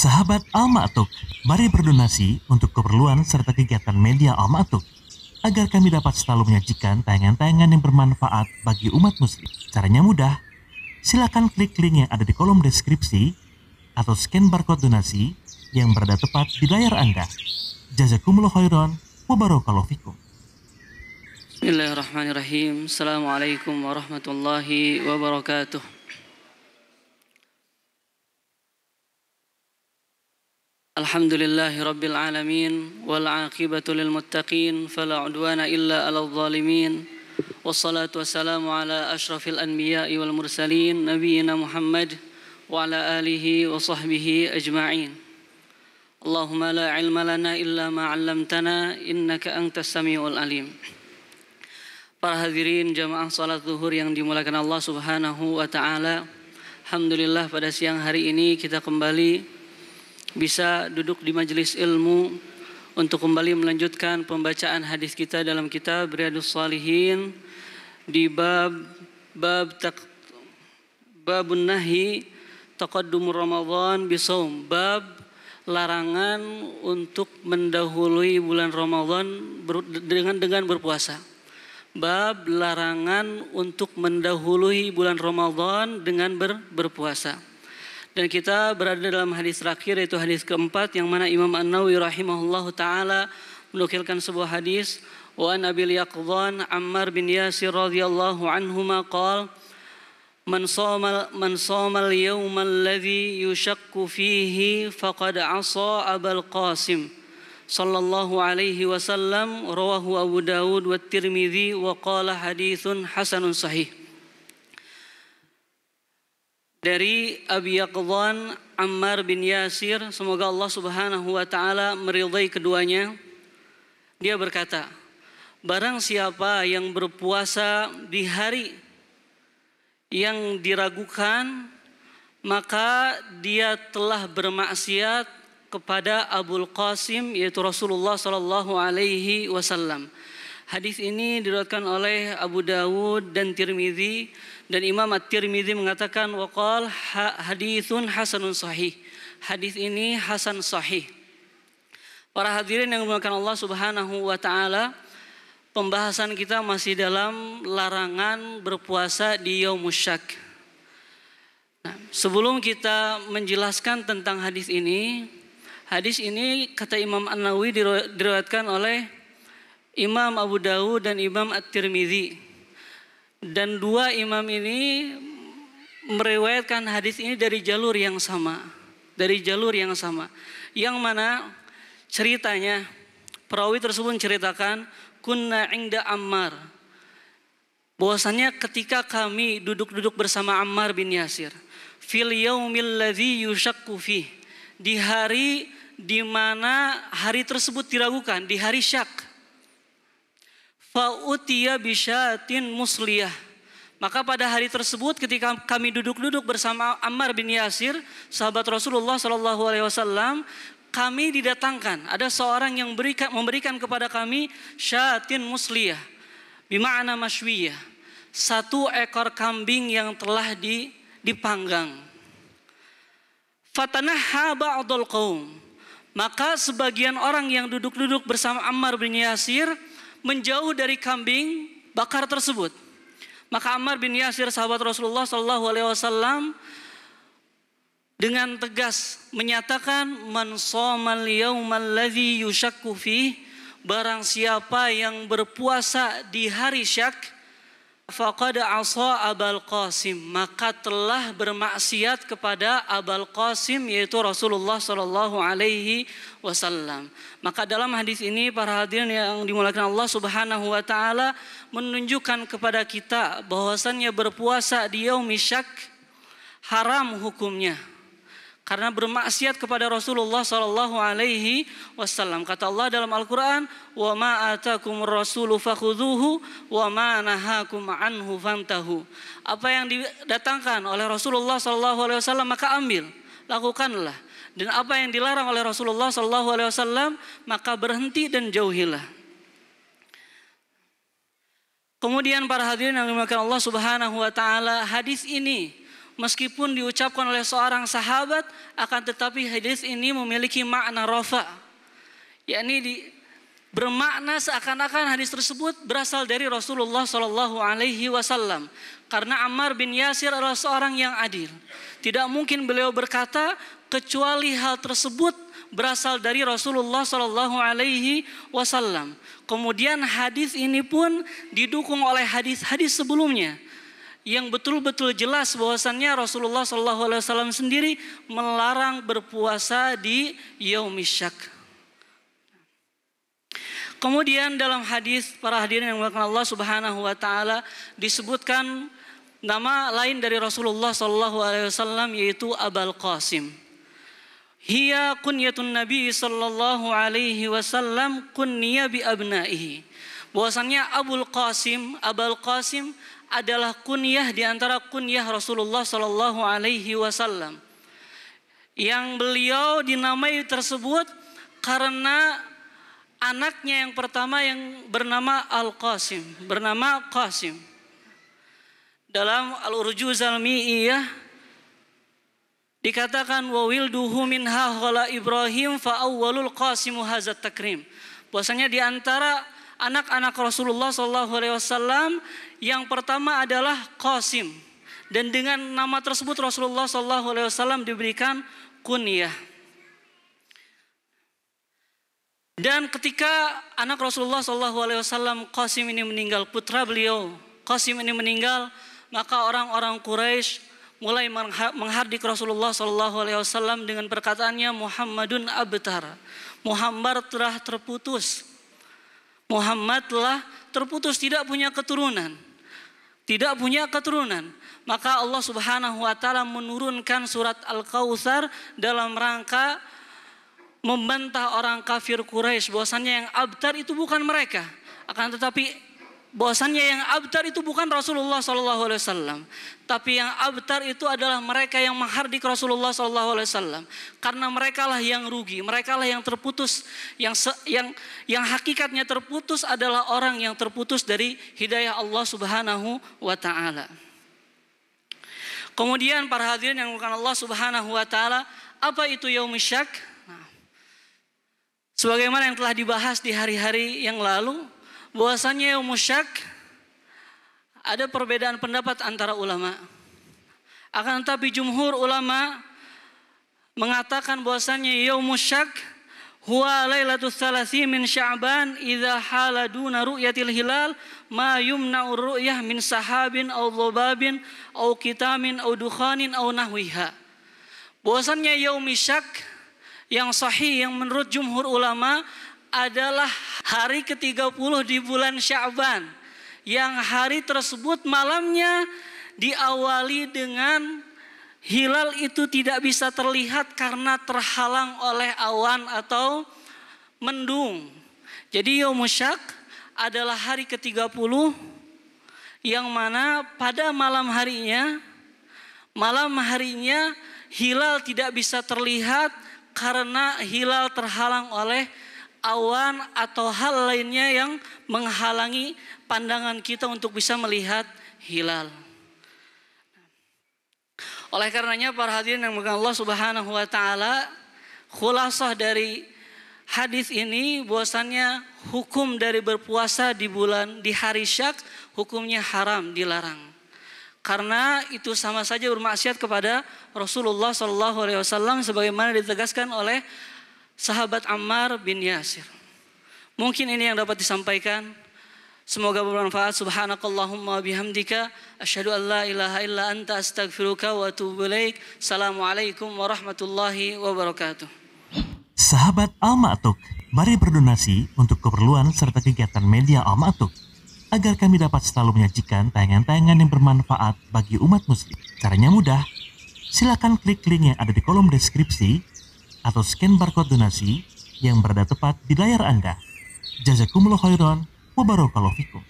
Sahabat Al-Ma'tuk, mari berdonasi untuk keperluan serta kegiatan media Al-Ma'tuk agar kami dapat selalu menyajikan tayangan-tayangan yang bermanfaat bagi umat muslim. Caranya mudah, silakan klik link yang ada di kolom deskripsi atau scan barcode donasi yang berada tepat di layar Anda. Jazakumullah khairan wa barakallahu fikum. Bismillahirrahmanirrahim. Assalamualaikum warahmatullahi wabarakatuh. Alhamdulillahi rabbil alamin wal aqibatu lil muttaqin fala udwana illa 'alal zalimin. Wassalatu wassalamu ala asyrafil anbiya'i wal mursalin nabiyyina Muhammad wa ala alihi wa sahbihi ajma'in. Allahumma la ilma lana illa ma 'allamtana innaka antas samiul alim. Para hadirin jamaah salat zuhur yang dimuliakan Allah Subhanahu wa taala. Alhamdulillah pada siang hari ini kita kembali bisa duduk di majelis ilmu untuk kembali melanjutkan pembacaan hadis kita dalam kitab Riyadhus Shalihin di babun nahi taqaddumur Ramadan bisawm, bab larangan untuk mendahului bulan Ramadan dengan berpuasa. Bab larangan untuk mendahului bulan Ramadan dengan berpuasa. Dan kita berada dalam hadis terakhir, yaitu hadis keempat, yang mana Imam An-Nawawi rahimahullahu ta'ala menukilkan sebuah hadis. Wa an Abil Yaqdhan Ammar bin Yasir radhiyallahu anhuma qala man shoma al-yawma alladhi yushakku fihi faqad asa Abul Qasim sallallahu alaihi wasallam, rawahu Abu Dawud wa Tirmidzi wa qala haditsun hasanun sahih. Dari Abi Yaqdhan Ammar bin Yasir, semoga Allah Subhanahu wa taala meridai keduanya, dia berkata, barang siapa yang berpuasa di hari yang diragukan, maka dia telah bermaksiat kepada Abul Qasim, yaitu Rasulullah sallallahu alaihi wasallam. Hadis ini diriwayatkan oleh Abu Dawud dan Tirmidzi, dan Imam At-Tirmidzi mengatakan waqal haditsun hasanun sahih. Hadis ini hasan sahih. Para hadirin yang dimuliakan Allah Subhanahu wa taala, pembahasan kita masih dalam larangan berpuasa di Yaumus Syak. Nah, sebelum kita menjelaskan tentang hadis ini kata Imam An-Nawawi diriwayatkan oleh Imam Abu Dawud dan Imam At-Tirmidzi, dan dua imam ini meriwayatkan hadis ini dari jalur yang sama, yang mana ceritanya perawi tersebut menceritakan kunna inda Ammar, bahwasanya ketika kami duduk bersama Ammar bin Yasir fil yaumil ladzi yushakku fih, di hari di mana hari tersebut diragukan, di hari syak. Fa'utiya bisyatin musliyah, maka pada hari tersebut ketika kami duduk bersama Ammar bin Yasir, sahabat Rasulullah sallallahu alaihi wasallam, kami didatangkan, ada seorang yang memberikan kepada kami syatin musliyah, bima'na masywiyah, satu ekor kambing yang telah dipanggang. Fatanaha ba'dul qaum, maka sebagian orang yang duduk bersama Ammar bin Yasir menjauh dari kambing bakar tersebut. Maka Ammar bin Yasir, sahabat Rasulullah sallallahu alaihi wasallam, dengan tegas menyatakan man shamal yaumal ladzi yushakku fih, barang siapa yang berpuasa di hari syak, faqad asa Abul Qasim, maka telah bermaksiat kepada Abul Qasim, yaitu Rasulullah sallallahu alaihi wasallam. Maka dalam hadis ini para hadirin yang dimuliakan Allah Subhanahu wa taala menunjukkan kepada kita bahwasannya berpuasa di yaumul syak haram hukumnya, karena bermaksiat kepada Rasulullah sallallahu alaihi wasallam. Kata Allah dalam Al-Qur'an, "Wa ma atakumur rasulu fakhudhuhu wa ma nahakum anhu fantahu." Apa yang didatangkan oleh Rasulullah sallallahu alaihi wasallam maka ambil, lakukanlah. Dan apa yang dilarang oleh Rasulullah sallallahu alaihi wasallam maka berhenti dan jauhilah. Kemudian para hadirin yang dimuliakan Allah Subhanahu wa taala, hadis ini meskipun diucapkan oleh seorang sahabat, akan tetapi hadis ini memiliki makna rafa, yakni bermakna seakan-akan hadis tersebut berasal dari Rasulullah Shallallahu Alaihi Wasallam. Karena Ammar bin Yasir adalah seorang yang adil. Tidak mungkin beliau berkata kecuali hal tersebut berasal dari Rasulullah Shallallahu Alaihi Wasallam. Kemudian hadis ini pun didukung oleh hadis-hadis sebelumnya yang betul-betul jelas bahwasannya Rasulullah SAW sendiri melarang berpuasa di Yaumis Syak. Kemudian dalam hadis para hadirin yang dimuliakan Allah Subhanahu wa taala disebutkan nama lain dari Rasulullah SAW yaitu Abul Qasim. Hiya kunyatun Nabi sallallahu alaihi wasallam kunniya bi abnaihi. Bahwasannya Abul Qasim adalah kunyah di antara kunyah Rasulullah Sallallahu Alaihi Wasallam, yang beliau dinamai tersebut karena anaknya yang pertama yang bernama Al-Qasim, bernama Qasim. Dalam Al-Urjuz Al-Mi'iyah dikatakan wa wilduhu minha ghala Ibrahim fa awwalul Qasimu hazat takrim. Bahwasanya di antara anak-anak Rasulullah SAW yang pertama adalah Qasim, dan dengan nama tersebut Rasulullah SAW diberikan kunyah. Dan ketika anak Rasulullah SAW Qasim ini meninggal, putra beliau Qasim ini meninggal, maka orang-orang Quraisy mulai menghardik Rasulullah SAW dengan perkataannya Muhammadun abtar, Muhammad telah terputus. Muhammad telah terputus, tidak punya keturunan. Tidak punya keturunan. Maka Allah Subhanahu wa taala menurunkan surat Al-Kautsar dalam rangka membantah orang kafir Quraisy bahwasannya yang abtar itu bukan mereka, akan tetapi bahwasannya yang abtar itu bukan Rasulullah SAW, tapi yang abtar itu adalah mereka yang menghardik Rasulullah SAW, karena mereka lah yang rugi, mereka lah yang terputus, yang hakikatnya terputus adalah orang yang terputus dari hidayah Allah Subhanahu wa taala. Kemudian para hadirin yang dimuliakan Allah Subhanahu wa taala, apa itu Yaumis Syak? Sebagaimana yang telah dibahas di hari-hari yang lalu, bahwasannya Yaumus Syak ada perbedaan pendapat antara ulama. Akan tetapi jumhur ulama mengatakan bahwasannya Yaumus Syak huwa lailatul tsalasin min Sya'ban idza hala duna ru'yatil hilal ma yumna'u ru'yah min sahabin aw dhubabin aw kitamin aw dukhanin aw nahwiha. Bahwasannya Yaumis Syak yang sahih yang menurut jumhur ulama adalah hari ke-30 di bulan Sya'ban, yang hari tersebut malamnya diawali dengan hilal itu tidak bisa terlihat karena terhalang oleh awan atau mendung. Jadi Yaumus Syak adalah hari ke-30 yang mana pada malam harinya hilal tidak bisa terlihat karena hilal terhalang oleh awan atau hal lainnya yang menghalangi pandangan kita untuk bisa melihat hilal. Oleh karenanya para hadirin yang dimuliakan Allah Subhanahu wa taala, khulasah dari hadis ini bahwasannya hukum dari berpuasa di hari Syak hukumnya haram, dilarang. Karena itu sama saja bermaksiat kepada Rasulullah SAW sebagaimana ditegaskan oleh sahabat Ammar bin Yasir. Mungkin ini yang dapat disampaikan. Semoga bermanfaat. Subhanakallahumma bihamdika asyhadu an la ilaha illa anta astaghfiruka wa atubu ilaik. Assalamualaikum warahmatullahi wabarakatuh. Sahabat Al-Ma'tuk, mari berdonasi untuk keperluan serta kegiatan media Al-Ma'tuk agar kami dapat selalu menyajikan tayangan-tayangan yang bermanfaat bagi umat muslim. Caranya mudah. Silakan klik link yang ada di kolom deskripsi atau scan barcode donasi yang berada tepat di layar Anda. Jazakumullah khairan wa barakallahu fikum.